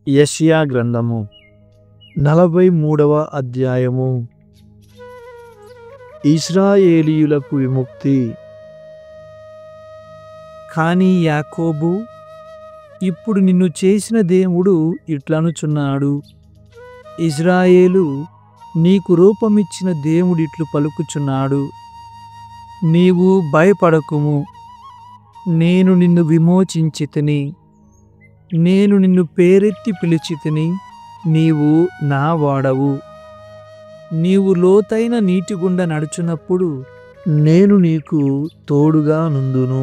యెషయా గ్రంథము 43వ అధ్యాయము. ఇశ్రాయేలీయులకు విముక్తి. కానీ యాకోబు, ఇప్పుడు నిన్ను చేసిన దేవుడు ఇట్లనుచున్నాడు, ఇశ్రాయేలు, నీకు రూపమిచ్చిన దేవుడిట్లు పలుకుచున్నాడు, నీవు భయపడకుము, నేను నిన్ను విమోచించితిని, నేను నిన్ను పేరెత్తి పిలిచితిని, నీవు నా వాడవు. నీవు లోతైన నీటి గుండా నడుచున్నప్పుడు నేను నీకు తోడుగా నుందును.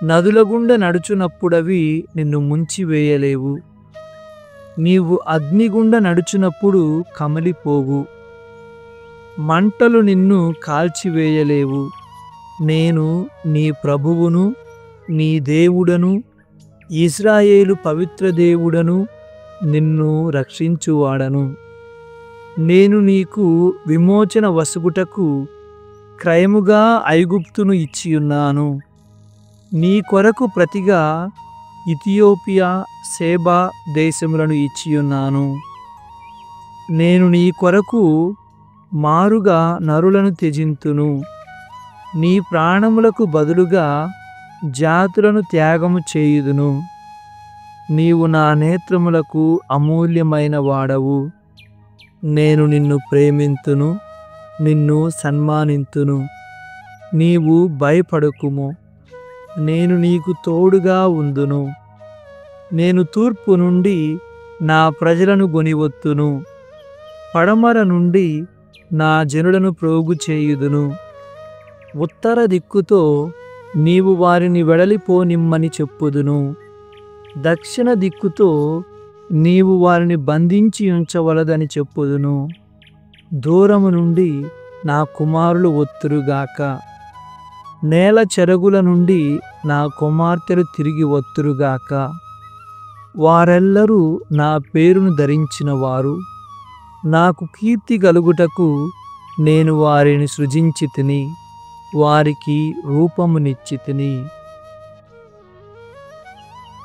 నదుల గుండా నడుచున్నప్పుడవి నిన్ను ముంచివేయలేవు. నీవు అగ్నిగుండా నడుచున్నప్పుడు కమిలిపోవు. మంటలు నిన్ను కాల్చివేయలేవు. నేను నీ ప్రభువును, నీ దేవుడను, ఇశ్రాయేలు పవిత్ర దేవుడను, నిన్ను రక్షించువాడను. నేను నీకు విమోచన వసుగుటకు క్రయముగా ఐగుప్తును ఇచ్చియున్నాను. నీ కొరకు ప్రతిగా ఇథియోపియా, సేబా దేశములను ఇచ్చియున్నాను. నేను నీ కొరకు మారుగా నరులను త్యజింతును. నీ ప్రాణములకు బదులుగా జాతులను త్యాగము చేయుదును. నీవు నా నేత్రములకు అమూల్యమైన వాడవు. నేను నిన్ను ప్రేమింతును, నిన్ను సన్మానింతును. నీవు భయపడకుము, నేను నీకు తోడుగా ఉందును. నేను తూర్పు నుండి నా ప్రజలను గొనివొత్తును, పడమర నుండి నా జనులను ప్రోగు చేయుదును. ఉత్తర దిక్కుతో నీవు వారిని వెడలిపోనిమ్మని చెప్పుదును. దక్షిణ దిక్కుతో నీవు వారిని బంధించి ఉంచవలదని చెప్పుదును. దూరము నుండి నా కుమారులు వత్తురుగాక, నేల చెరగుల నుండి నా కుమార్తెలు తిరిగి వత్తురుగాక. వారెల్లరూ నా పేరును ధరించిన వారు. నాకు కీర్తి కలుగుటకు నేను వారిని సృజించితిని, వారికి రూపమునిచ్చితిని.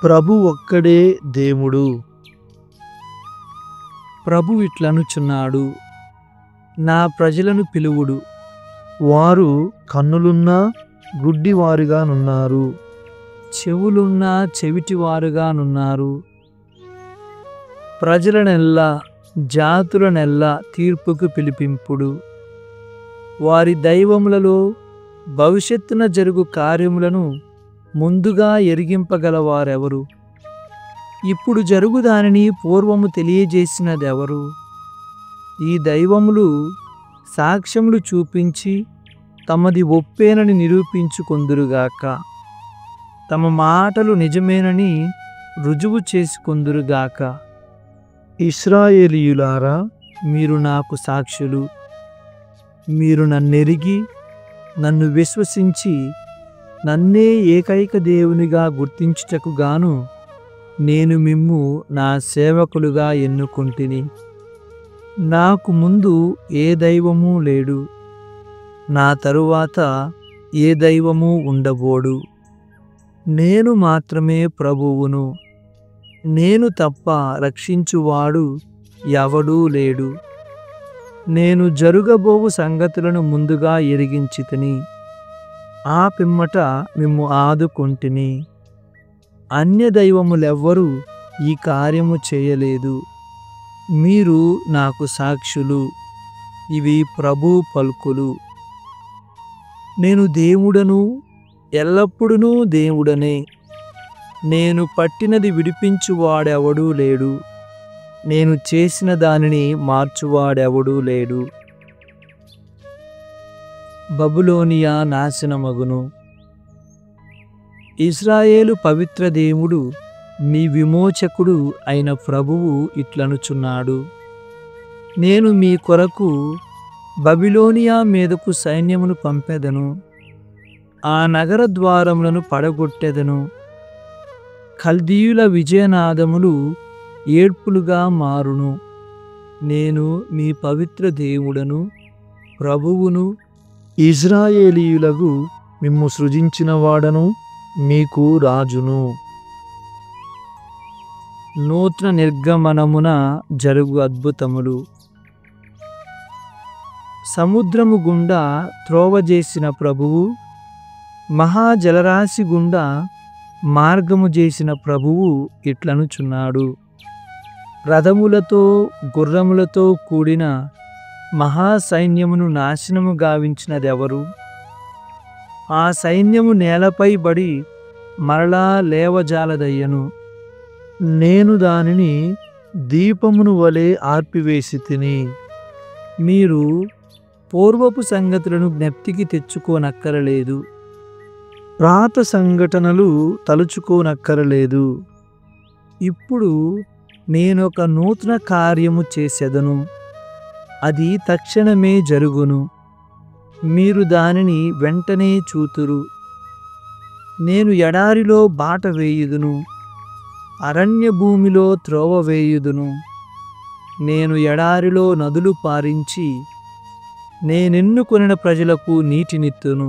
ప్రభు ఒక్కడే దేవుడు. ప్రభు ఇట్లనుచున్నాడు, నా ప్రజలను పిలువుడు, వారు కన్నులున్నా గుడ్డివారుగానున్నారు, చెవులున్నా చెవిటివారుగానున్నారు. ప్రజలనెల్లా జాతులనెల్లా తీర్పుకు పిలిపింపుడు. వారి దైవములలో భవిష్యత్తున జరుగు కార్యములను ముందుగా ఎరిగింపగలవారెవరు? ఇప్పుడు జరుగు దానిని పూర్వము తెలియజేసినదెవరు? ఈ దైవములు సాక్ష్యములు చూపించి తమది ఒప్పేనని నిరూపించుకొందురుగాక, తమ మాటలు నిజమేనని రుజువు చేసుకొందురుగాక. ఇశ్రాయేలీయులారా, మీరు నాకు సాక్షులు. మీరు నన్నెరిగి నన్ను విశ్వసించి నన్నే ఏకైక దేవునిగా గుర్తించుటకు గాను నేను మిమ్ము నా సేవకులుగా ఎన్నుకొంటిని. నాకు ముందు ఏ దైవమూ లేడు, నా తరువాత ఏ దైవమూ ఉండబోడు. నేను మాత్రమే ప్రభువును, నేను తప్ప రక్షించువాడు ఎవడూ లేడు. నేను జరుగబోవు సంగతులను ముందుగా ఎరిగించితిని, ఆ పిమ్మట మిమ్ము ఆదుకొంటిని. అన్య దైవములెవ్వరూ ఈ కార్యము చేయలేదు. మీరు నాకు సాక్షులు. ఇవి ప్రభు పలుకులు. నేను దేవుడను, ఎల్లప్పుడూ దేవుడనే. నేను పట్టినది విడిపించువాడెవడూ లేడు, నేను చేసిన దానిని మార్చువాడెవడూ లేడు. బబులోనియా నాశనమగును. ఇశ్రాయేలు పవిత్ర దేవుడు, మీ విమోచకుడు అయిన ప్రభువు ఇట్లనుచున్నాడు, నేను మీ కొరకు బబిలోనియా మీదకు సైన్యమును పంపెదను, ఆ నగర ద్వారములను పడగొట్టెదను. కల్దీయుల విజయనాదములు ఏడ్పులుగా మారును. నేను మీ పవిత్ర దేవుడను, ప్రభువును, ఇశ్రాయేలీయులకు మిమ్ము సృజించిన వాడను, మీకు రాజును. నూతన నిర్గమనమున జరుగు అద్భుతములు. సముద్రము గుండా త్రోవ చేసిన ప్రభువు, మహాజలరాశి గుండా మార్గము చేసిన ప్రభువు ఇట్లనుచున్నాడు. రథములతో గుర్రములతో కూడిన మహాసైన్యమును నాశనము గావించినదెవరు? ఆ సైన్యము నేలపై బడి మరలా లేవజాలదయ్యను. నేను దానిని దీపమును వలె ఆర్పివేసి తిని. మీరు పూర్వపు సంగతులను జ్ఞప్తికి తెచ్చుకోనక్కరలేదు, పాత సంఘటనలు తలుచుకోనక్కరలేదు. ఇప్పుడు నేనొక నూతన కార్యము చేసెదను, అది తక్షణమే జరుగును, మీరు దానిని వెంటనే చూతురు. నేను ఎడారిలో బాట వేయుదును, అరణ్య భూమిలో త్రోవ వేయుదును. నేను ఎడారిలో నదులు పారించి నేనెన్నుకొనిన ప్రజలకు నీటినిత్తును.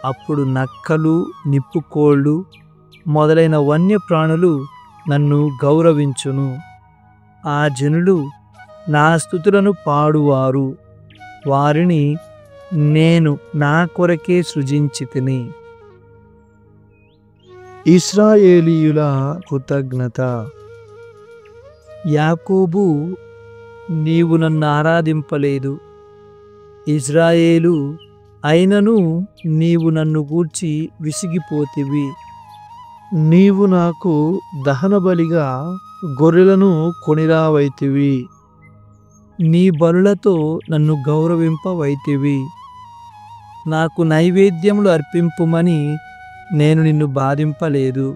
అప్పుడు నక్కలు, నిప్పుకోళ్ళు మొదలైన వన్యప్రాణులు నన్ను గౌరవించును. ఆ జనులు నా స్తుతులను పాడువారు. వారిని నేను నా కొరకే సృజించితిని. ఇశ్రాయేలీయుల కృతజ్ఞత. యాకోబు, నీవు నన్ను ఆరాధింపలేదు. ఇజ్రాయేలు, అయినను నీవు నన్ను గూర్చి విసిగిపోతివి. నీవు నాకు దహనబలిగా గొర్రెలను కొనిరావైతివి. నీ బలులతో నన్ను గౌరవింపవైతివి. నాకు నైవేద్యములు అర్పింపుమని నేను నిన్ను బాధింపలేదు.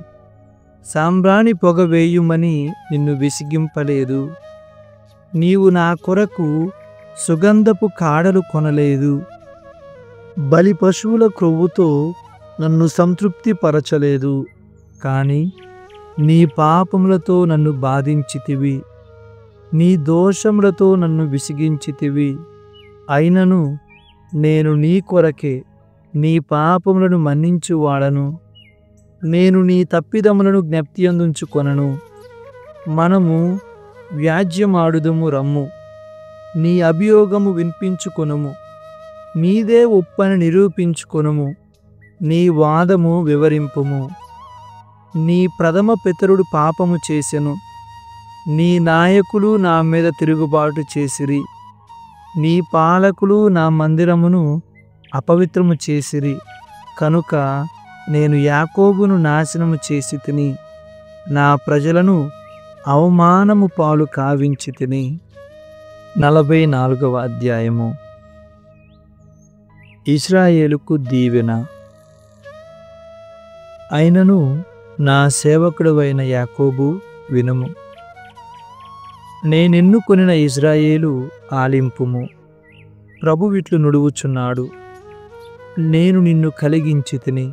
సాంబ్రాణి పొగ వేయుమని నిన్ను విసిగింపలేదు. నీవు నా కొరకు సుగంధపు కాడలు కొనలేదు. బలి పశువుల క్రొవ్వుతో నన్ను సంతృప్తి పరచలేదు. కానీ నీ పాపములతో నన్ను బాధించితివి, నీ దోషములతో నన్ను విసిగించితివి. అయినను నేను నీ కొరకే నీ పాపములను మన్నించువాడను. నేను నీ తప్పిదములను జ్ఞప్తియందుంచుకొనను. మనము వ్యాజ్యమాడుదుము రమ్ము. నీ అభియోగము వినిపించుకొనుము. నీదే ఒప్పని నిరూపించుకొనుము. నీ వాదము వివరింపుము. నీ ప్రథమ పితరుడు పాపము చేసెను. నీ నాయకులు నా మీద తిరుగుబాటు చేసిరి. నీ పాలకులు నా మందిరమును అపవిత్రము చేసిరి. కనుక నేను యాకోబును నాశనము చేసి తిని, నా ప్రజలను అవమానము పాలు కావించి తిని. 44వ అధ్యాయము. ఇశ్రాయేలుకు దీవెన. అయినను నా సేవకుడవైన యాకోబు వినుము. నేనెన్నుకొనిన ఇజ్రాయేలు ఆలింపుము. ప్రభువిట్లు నుడువుచున్నాడు. నేను నిన్ను కలిగించి తిని.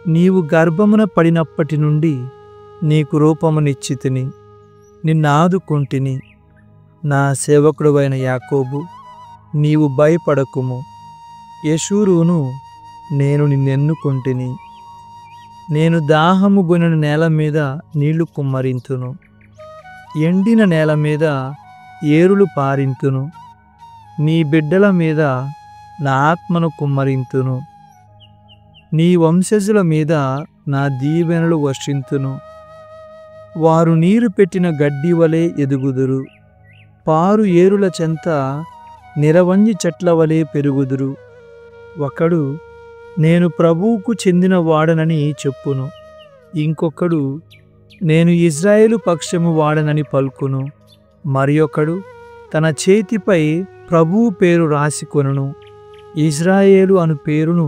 నీవు గర్భమున పడినప్పటి నుండి నీకు రూపమునిచ్చి తిని, నిన్నాదుకొంటిని. నా సేవకుడవైన యాకోబు, నీవు భయపడకుము. యెషూరును, నేను నిన్నెన్నుకొంటిని. నేను దాహము గొనిన నేల మీద నీళ్లు కుమ్మరింతును, ఎండిన నేల మీద ఏరులు పారింతును. నీ బిడ్డల మీద నా ఆత్మను కుమ్మరింతును. నీ వంశజుల మీద నా దీవెనలు వర్షింతును. వారు నీరు పెట్టిన గడ్డి వలె ఎదుగుదురు. పారు ఏరుల చెంత నిరవంజి చెట్ల వలె పెరుగుదురు. ఒకడు, నేను ప్రభువుకు చెందిన వాడనని చెప్పును. ఇంకొకడు, నేను ఇజ్రాయేలు పక్షము వాడనని పలుకును. మరి ఒకడు తన చేతిపై ప్రభువు పేరు రాసికొనును. ఇజ్రాయేలు అను పేరును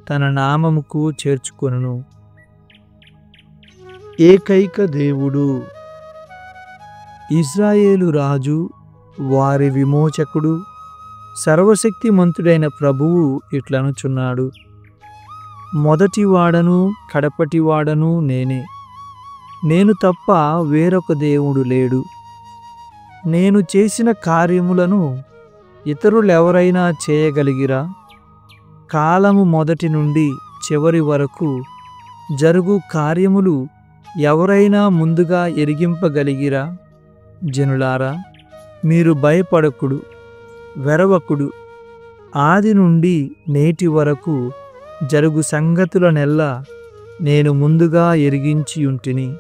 తన నామముకు చేర్చుకొనును. ఏకైక దేవుడు. ఇజ్రాయేలు రాజు, వారి విమోచకుడు, సర్వశక్తిమంతుడైన ప్రభువు ఇట్లనుచున్నాడు. మొదటివాడను కడపటివాడను నేనే. నేను తప్ప వేరొక దేవుడు లేడు. నేను చేసిన కార్యములను ఇతరులెవరైనా చేయగలిగిరా? కాలము మొదటి నుండి చివరి వరకు జరుగు కార్యములు ఎవరైనా ముందుగా ఎరిగింపగలిగిరా? జనులారా, మీరు భయపడకుడు, వెరవకుడు. ఆది నుండి నేటి వరకు జరుగు సంగతులనెల్లా నేను ముందుగా ఎరిగించియుంటిని.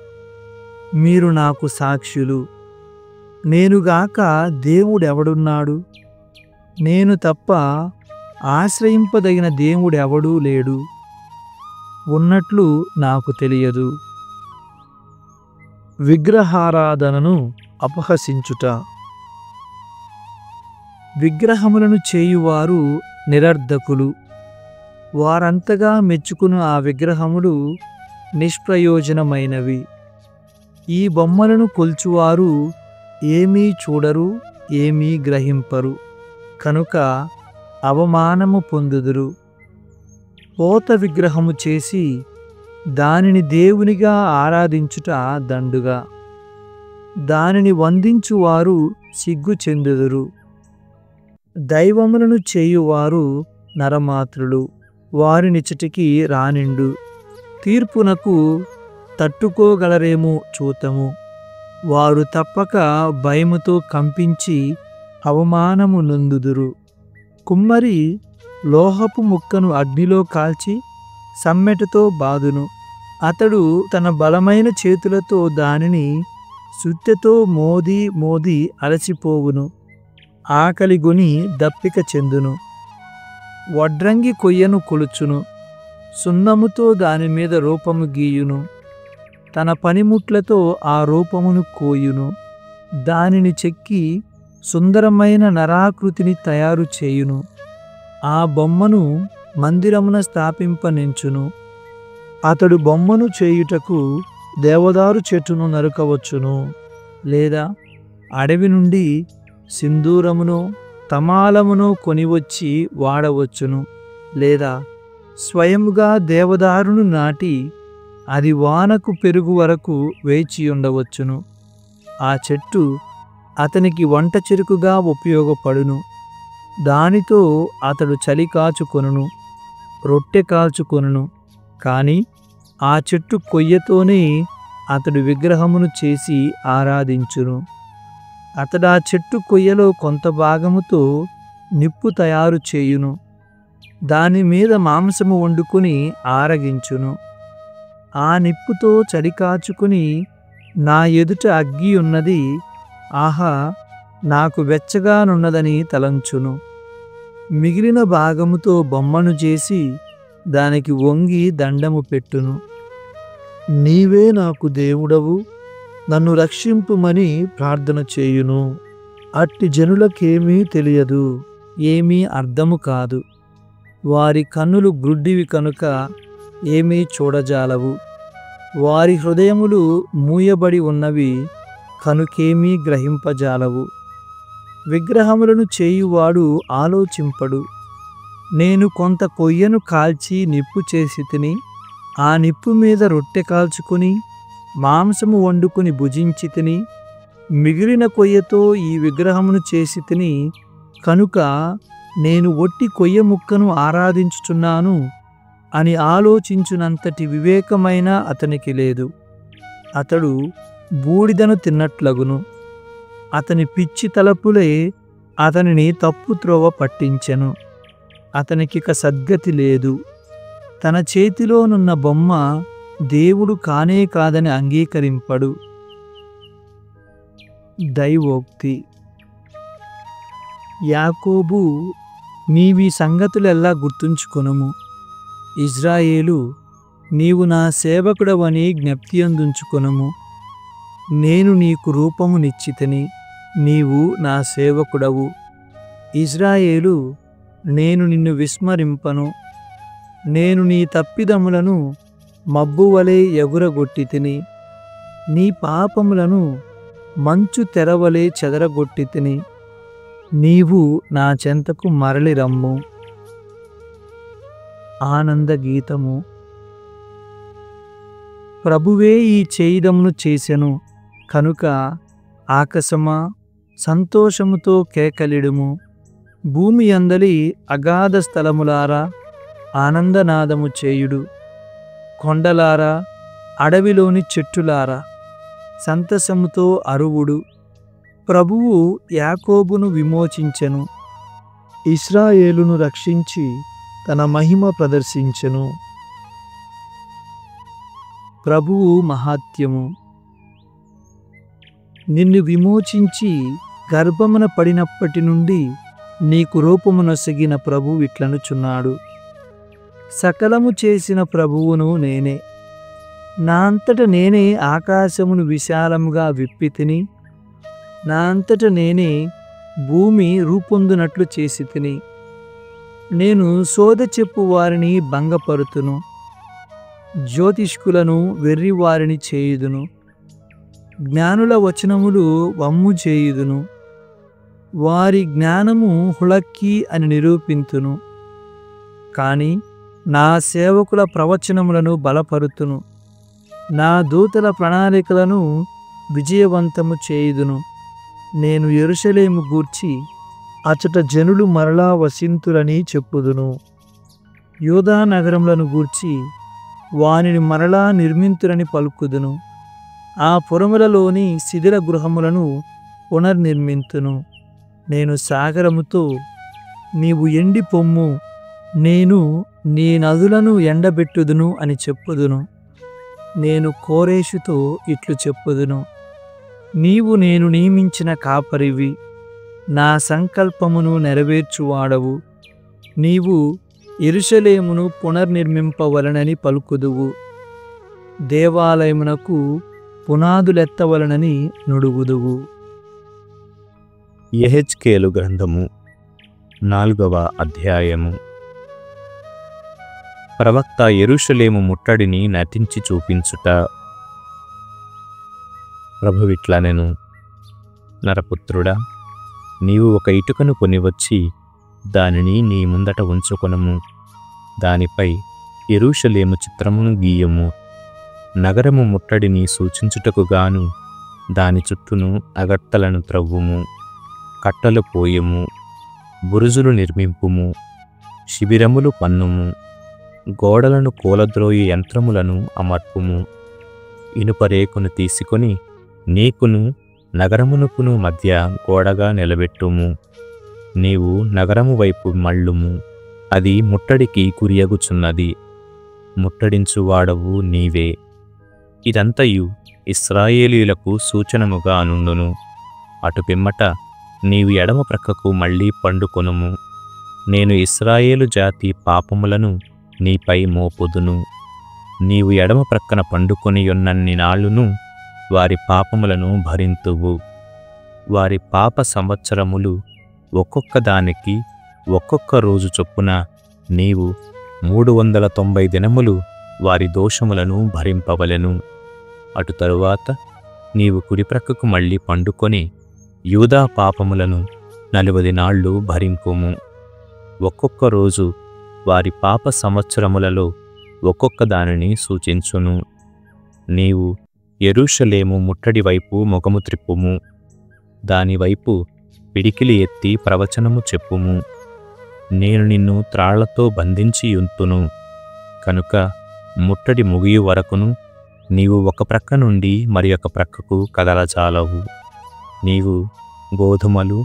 మీరు నాకు సాక్షులు. నేనుగాక దేవుడెవడున్నాడు? నేను తప్ప ఆశ్రయింపదగిన దేవుడెవడూ లేడు. ఉన్నట్లు నాకు తెలియదు. విగ్రహారాధనను అపహసించుట. విగ్రహములను చేయువారు నిరర్ధకులు. వారంతగా మెచ్చుకుని ఆ విగ్రహములు నిష్ప్రయోజనమైనవి. ఈ బొమ్మలను కొల్చువారు ఏమీ చూడరు, ఏమీ గ్రహింపరు, కనుక అవమానము పొందుదురు. పోత విగ్రహము చేసి దానిని దేవునిగా ఆరాధించుట దండుగా. దానిని వందించువారు సిగ్గు చెందుదురు. దైవములను చేయువారు నరమాత్రులు, వారినిచటికి రానిండు. తీర్పునకు తట్టుకోగలరేమో చూతము. వారు తప్పక భయముతో కంపించి అవమానము నొందుదురు. కుమ్మరి లోహపు ముక్కను అగ్నిలో కాల్చి సమ్మెటతో బాదును. అతడు తన బలమైన చేతులతో దానిని సుత్తెతో మోది మోది అలసిపోవును. ఆకలిగొని దప్పిక చెందును. వడ్రంగి కొయ్యను కొలుచును. సున్నముతో దానిమీద రూపము గీయును. తన పనిముట్లతో ఆ రూపమును కోయును. దానిని చెక్కి సుందరమైన నరాకృతిని తయారు చేయును. ఆ బొమ్మను మందిరమున స్థాపింపనించును. అతడు బొమ్మను చేయుటకు దేవదారు చెట్టును నరుకవచ్చును, లేదా అడవి నుండి సింధూరమును తమాలమును కొనివచ్చి వాడవచ్చును, లేదా స్వయముగా దేవదారును నాటి అది వానకు పెరుగు వరకు వేచియుండవచ్చును. ఆ చెట్టు అతనికి వంట చెరుకుగా ఉపయోగపడును. దానితో అతడు చలి కాచుకొనును, రొట్టె కాల్చుకొనును. కాని ఆ చెట్టు కొయ్యతోనే అతడు విగ్రహమును చేసి ఆరాధించును. అతడా చెట్టు కొయ్యలో కొంత భాగముతో నిప్పు తయారు చేయును. దాని మీద మాంసము వండుకుని ఆరగించును. ఆ నిప్పుతో చలి కాచుకుని నా ఎదుట అగ్గి ఉన్నది, ఆహా నాకు వెచ్చగానున్నదని తలంచును. మిగిలిన భాగముతో బొమ్మను చేసి దానికి వంగి దండము పెట్టును. నీవే నాకు దేవుడవు, నన్ను రక్షింపుమని ప్రార్థన చేయును. అట్టి జనులకేమీ తెలియదు, ఏమీ అర్థము కాదు. వారి కన్నులు గ్రుడ్డివి కనుక ఏమీ చూడజాలవు. వారి హృదయములు మూయబడి ఉన్నవి కనుకేమీ గ్రహింపజాలవు. విగ్రహములను చేయువాడు ఆలోచింపడు. నేను కొంత కొయ్యను కాల్చి నిప్పు చేసి తిని, ఆ నిప్పు మీద రొట్టె కాల్చుకుని మాంసము వండుకుని భుజించి తిని, మిగిలిన కొయ్యతో ఈ విగ్రహమును చేసి తిని, కనుక నేను ఒట్టి కొయ్య ముక్కను ఆరాధించుచున్నాను అని ఆలోచించునంతటి వివేకమైన అతనికి లేదు. అతడు బూడిదను తిన్నట్లగును. అతని పిచ్చి తలపులే అతనిని తప్పు త్రోవ పట్టించెను. అతనికిక సద్గతి లేదు. తన చేతిలోనున్న బొమ్మ దేవుడు కానే కాదని అంగీకరింపడు. దైవోక్తి. యాకోబు, నీవీ సంగతులెల్లా గుర్తుంచుకొనుము. ఇజ్రాయేలు, నీవు నా సేవకుడవని జ్ఞప్తియందుంచుకొనుము. నేను నీకు రూపమునిచ్చితిని, నీవు నా సేవకుడవు. ఇజ్రాయేలు, నేను నిన్ను విస్మరింపను. నేను నీ తప్పిదములను మబ్బువలే ఎగురగొట్టితిని, నీ పాపములను మంచు తెరవలే చెదరగొట్టితిని. నీవు నా చెంతకు మరలి రమ్ము. ఆనందగీతము. ప్రభువే ఈ చేయిదమును చేసెను కనుక ఆకాశమా సంతోషముతో కేకలిడుము. భూమి అందలి అగాధ స్థలములారా ఆనందనాదము చేయుడు. కొండలారా అడవిలోని చెట్టులారా, సంతసముతో అరువుడు. ప్రభువు యాకోబును విమోచించెను, ఇశ్రాయేలును రక్షించి తన మహిమ ప్రదర్శించెను. ప్రభువు మహాత్యము. నిన్ను విమోచించి గర్భమున పడినప్పటి నుండి నీకు రూపమునొసగిన ప్రభువు ఇట్లనుచున్నాడు: సకలము చేసిన ప్రభువును నేనే. నా అంతట నేనే ఆకాశమును విశాలముగా విప్పితిని, నా అంతట నేనే భూమి రూపొందునట్లు చేసి తిని. నేను సోదె చెప్పు వారిని భంగపరుతును, జ్యోతిష్కులను వెర్రివారిని చేయుదును. జ్ఞానుల వచనములు వమ్ము చేయుదును, వారి జ్ఞానము హుళక్కి అని నిరూపింతును. కాని నా సేవకుల ప్రవచనములను బలపరుతును, నా దూతల ప్రణాళికలను విజయవంతము చేయుదును. నేను యెరూషలేము గూర్చి అచట జనులు మరలా వసింతురని చెప్పుదును. యూదా నగరములను గూర్చి వానిని మరలా నిర్మింతురని పలుకుదును. ఆ పురములలోని శిథిల గృహములను పునర్నిర్మింతును. నేను సాగరముతో, నీవు ఎండి పొమ్ము, నేను నీ నదులను ఎండబెట్టుదును అని చెప్పుదును. నేను కోరేషుతో ఇట్లు చెప్పుదును: నీవు నేను నియమించిన కాపరివి, నా సంకల్పమును నెరవేర్చువాడవు. నీవు యెరూషలేమును పునర్నిర్మింపవలనని పలుకుదువు, దేవాలయమునకు పునాదులెత్తవలనని నుడుగుదువు. యెహెజ్కేలు గ్రంథము 4వ అధ్యాయము. ప్రవక్త యెరూషలేము ముట్టడిని నటించి చూపించుట. ప్రభువిట్లనెను: నరపుత్రుడా, నీవు ఒక ఇటుకను కొనివచ్చి దానిని నీ ముందట ఉంచుకొనుము. దానిపై యెరూషలేము చిత్రమును గీయము. నగరము ముట్టడిని సూచించుటకు గాను దాని చుట్టూను అగట్టలను త్రవ్వుము, కట్టలు పోయము, బురుజులు నిర్మింపుము, శిబిరములు పన్నుము, గోడలను కూలద్రోయి యంత్రములను అమర్పుము. ఇనుపరేకును తీసుకొని నీకును నగరమునకును మధ్య గోడగా నిలబెట్టుము. నీవు నగరము వైపు మళ్ళుము, అది ముట్టడికి గురియగుచున్నది. ముట్టడించువాడవు నీవే. ఇదంతయు ఇశ్రాయేలీయులకు సూచనముగా నుండును. అటు పిమ్మట నీవు ఎడమ ప్రక్కకు మళ్ళీ పండుకొనుము. నేను ఇశ్రాయేలు జాతి పాపములను నీపై మోపుదును. నీవు ఎడమ ప్రక్కన పండుకొనియున్నన్ని నాళ్ళును వారి పాపములను భరింతువు. వారి పాప సంవత్సరములు ఒక్కొక్క దానికి ఒక్కొక్క రోజు చొప్పున నీవు 390 దినములు వారి దోషములను భరింపవలెను. అటు తరువాత నీవు కుడిప్రక్కకు మళ్ళీ పండుకొని యూదా పాపములను 40 నాళ్ళు భరింపుము. ఒక్కొక్క రోజు వారి పాప సంవత్సరములలో ఒక్కొక్క దానిని సూచించును. నీవు యెరూషలేము ముట్టడి వైపు ముఖము త్రిప్పుము. దానివైపు పిడికిలి ఎత్తి ప్రవచనము చెప్పుము. నేను నిన్ను త్రాళ్లతో బంధించియుంతును కనుక ముట్టడి ముగియు వరకును నీవు ఒక ప్రక్క నుండి మరి ఒక ప్రక్కకు కదలజాలవు. నీవు గోధుమలు,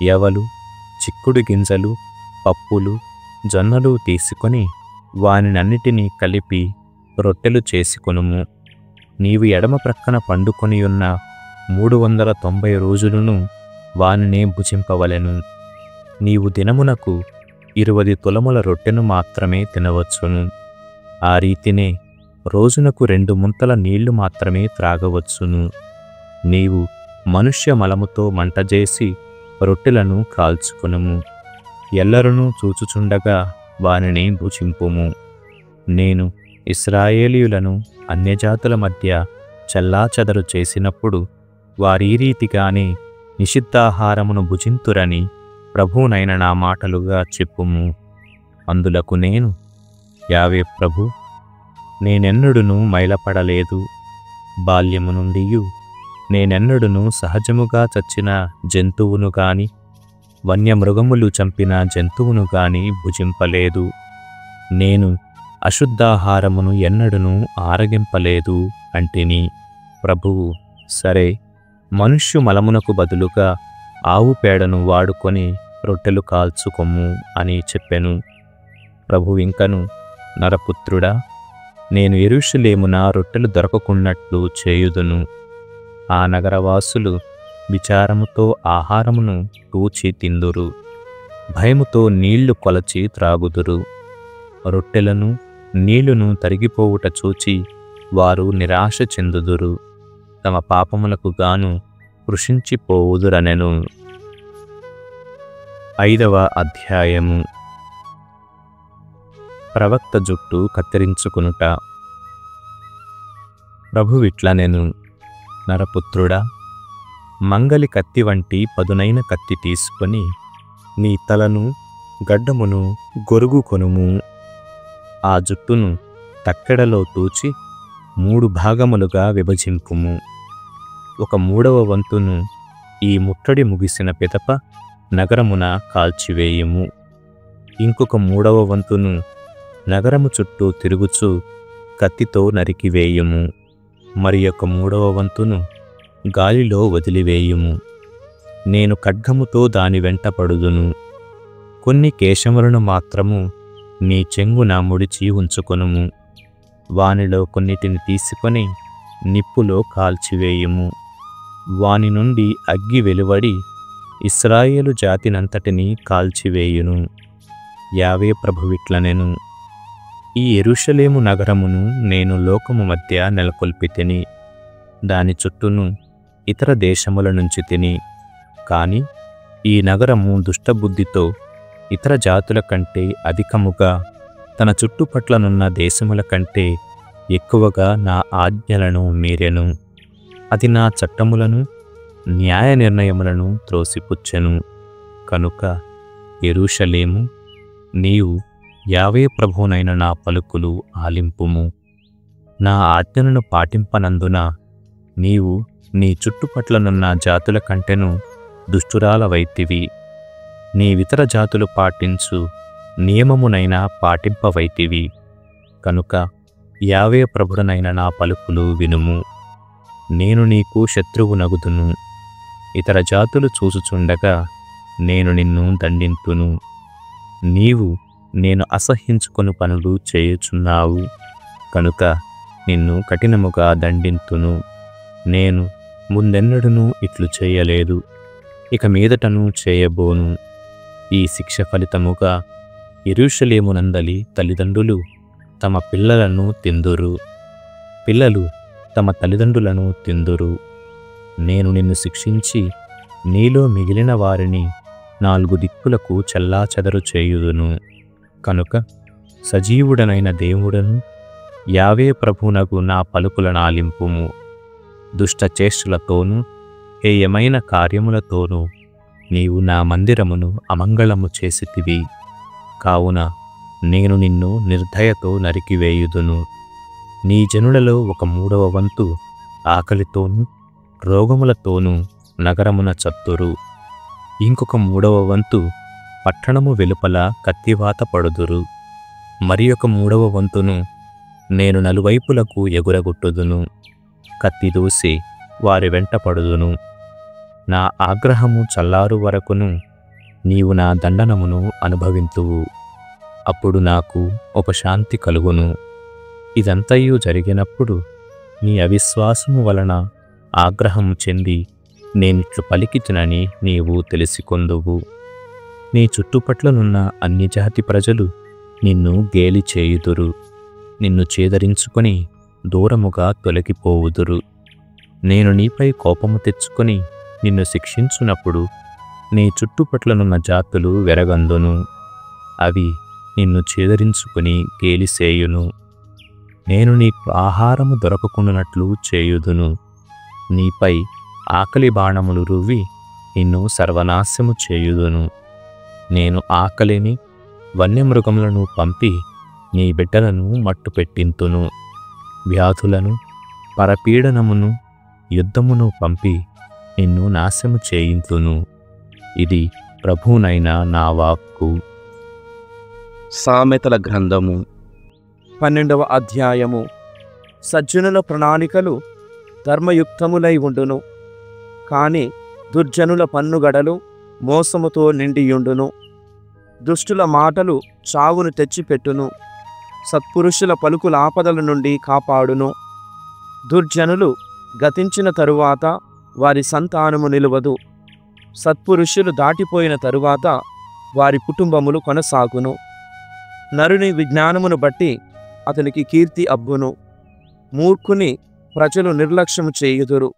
యవలు, చిక్కుడు గింజలు, పప్పులు, జొన్నలు తీసుకొని వానినన్నిటినీ కలిపి రొట్టెలు చేసుకొనుము. నీవు ఎడమ ప్రక్కన పండుకొనియున్న 390 రోజులను వానినే భుజింపవలెను. నీవు దినమునకు 20 తులముల రొట్టెను మాత్రమే తినవచ్చును. ఆ రీతినే రోజునకు 2 ముంతల నీళ్లు మాత్రమే త్రాగవచ్చును. నీవు మనుష్య మలముతో మంటజేసి రొట్టెలను కాల్చుకొనుము. ఎల్లరునూ చూచుచుండగా వానిని భుజింపుము. నేను ఇశ్రాయేలీయులను అన్యజాతుల మధ్య చెల్లాచెదరు చేసినప్పుడు వారీ రీతిగానే నిషిద్ధాహారమును భుజింతురని ప్రభువునైన నా మాటలుగా చెప్పుము. అందులకు నేను, యావే ప్రభు, నేనెన్నడును మైలపడలేదు. బాల్యము నుండియు నేనెన్నడును సహజముగా చచ్చిన జంతువును గాని వన్యమృగములు చంపిన జంతువును గాని భుజింపలేదు. నేను అశుద్ధాహారమును ఎన్నడూనూ ఆరగింపలేదు అంటిని. ప్రభువు, సరే, మనుష్యు మలమునకు బదులుగా ఆవు పేడను వాడుకొని రొట్టెలు కాల్చుకొమ్ము అని చెప్పెను. ప్రభు ఇంకను, నరపుత్రుడా, నేను యెరూషలేమున రొట్టెలు దొరకకున్నట్లు చేయుదును. ఆ నగరవాసులు విచారముతో ఆహారమును తూచి తిందురు, భయముతో నీళ్లు కొలచి త్రాగుదురు. రొట్టెలను నీళ్లును తరిగిపోవుట చూచి వారు నిరాశ చెందుదురు, తమ పాపములకు గాను కృషించిపోవుదురనెను. 5వ అధ్యాయము. ప్రవక్త జుట్టు కత్తిరించుకునుట. ప్రభువిట్లనెను, నరపుత్రుడా, మంగలి కత్తి వంటి పదునైన కత్తి తీసుకొని నీ తలను గడ్డమును గొరుగు కొనుము. ఆ జుట్టును తక్కెడలో తూచి 3 భాగములుగా విభజింపుము. 1/3 వంతును ఈ ముట్టడి ముగిసిన పిదప నగరమున కాల్చివేయుము. ఇంకొక 3వ వంతును నగరము చుట్టూ తిరుగుచు కత్తితో నరికివేయుము. మరి 3వ వంతును గాలిలో వదిలివేయుము. నేను ఖడ్గముతో దాని వెంట పడుదును. కొన్ని కేశములను మాత్రము నీ చెంగున ముడిచి ఉంచుకొనుము. వానిలో కొన్నిటిని తీసుకొని నిప్పులో కాల్చివేయుము. వాని నుండి అగ్గి వెలువడి ఇశ్రాయేలు జాతినంతటినీ కాల్చివేయును. యావే ప్రభువిట్లనెను, ఈ యెరూషలేము నగరమును నేను లోకము మధ్య నెలకొల్పితిని. దాని చుట్టూను ఇతర దేశముల నుంచి తిని, కాని ఈ నగరము దుష్టబుద్ధితో ఇతర జాతుల కంటే అధికముగా, తన చుట్టుపట్లనున్న దేశముల కంటే ఎక్కువగా నా ఆజ్ఞలను మీరెను. అది నా చట్టములను న్యాయ నిర్ణయములను త్రోసిపుచ్చెను. కనుక యెరూషలేము, నీవు యావే ప్రభువునైన నా పలుకులు ఆలింపుము. నా ఆజ్ఞలను పాటింపనందున నీవు నీ చుట్టుపట్లనున్న జాతుల కంటెను దుష్టురాలవైతివి. నీవితర జాతులు పాటించు నియమమునైనా పాటింపవైతివి. కనుక యావే ప్రభుడనైన నా పలుకులు వినుము. నేను నీకు శత్రువునగుదును. ఇతర జాతులు చూచుచుండగా నేను నిన్ను దండింతును. నీవు నేను అసహ్యించుకొను పనులు చేయుచున్నావు, కనుక నిన్ను కఠినముగా దండింతును. నేను ముందెన్నడూనూ ఇట్లు చేయలేదు, ఇక మీదటను చేయబోను. ఈ శిక్ష ఫలితముగా యెరూషలేమునందలి తల్లిదండ్రులు తమ పిల్లలను తిందురు, పిల్లలు తమ తల్లిదండ్రులను తిందురు. నేను నిన్ను శిక్షించి నీలో మిగిలిన వారిని 4 దిక్కులకు చెల్లాచెదరు చేయుదును. కనుక సజీవుడనైన దేవుడను యావే ప్రభువునగు నా పలుకులను ఆలింపుము. దుష్టచేష్టలతోనూ హేయమైన కార్యములతోనూ నీవు నా మందిరమును అమంగళము చేసితివి. కావున నేను నిన్ను నిర్దయతో నరికివేయుదును. నీ జనులలో 1/3 వంతు ఆకలితోనూ రోగములతోనూ నగరమున చత్తురు. ఇంకొక 3వ వంతు పట్టణము వెలుపల కత్తివాత పడుదురు. మరి 1/3 వంతును నేను నలువైపులకు ఎగురగొట్టుదును. కత్తి దూసి వారి వెంట పడుదును. నా ఆగ్రహము చల్లారు వరకును నీవు నా దండనమును అనుభవింతువు. అప్పుడు నాకు ఉపశాంతి కలుగును. ఇదంతయు జరిగినప్పుడు నీ అవిశ్వాసము వలన ఆగ్రహము చెంది నేనిట్లు పలికితునని నీవు తెలిసికొందువు. నీ చుట్టుపట్లనున్న అన్ని జాతి ప్రజలు నిన్ను గేలి చేయుదురు. నిన్ను చేదరించుకొని దూరముగా తొలగిపోవుదురు. నేను నీపై కోపము తెచ్చుకొని నిన్ను శిక్షించునప్పుడు నీ చుట్టుపట్లనున్న జాతులు వెరగందును. అవి నిన్ను చేదరించుకొని గేలిసేయును. నేను నీకు ఆహారము దొరకకుండానట్లు చేయుదును. నీపై ఆకలి బాణములు రువ్వి నిన్ను సర్వనాశము చేయుదును. నేను ఆకలిని వన్యమృగములను పంపి నీ బిడ్డలను మట్టుపెట్టింతును. వ్యాధులను పరపీడనమును యుద్ధమును పంపి నిన్ను నాశము చేయింతును. ఇది ప్రభువునైన నా వాక్కు. సామెతల గ్రంథము 12వ అధ్యాయము. సజ్జనుల ప్రణాళికలు ధర్మయుక్తములై ఉండును, కాని దుర్జనుల పన్నుగడలు మోసముతో నిండియుండును. దుష్టుల మాటలు చావును తెచ్చిపెట్టును, సత్పురుషుల పలుకుల ఆపదల నుండి కాపాడును. దుర్జనులు గతించిన తరువాత వారి సంతానము నిలువదు, సత్పురుషులు దాటిపోయిన తరువాత వారి కుటుంబములు కొనసాగును. నరుని విజ్ఞానమును బట్టి అతనికి కీర్తి అబ్బును, మూర్ఖుని ప్రజలు నిర్లక్ష్యము చేయుదురు.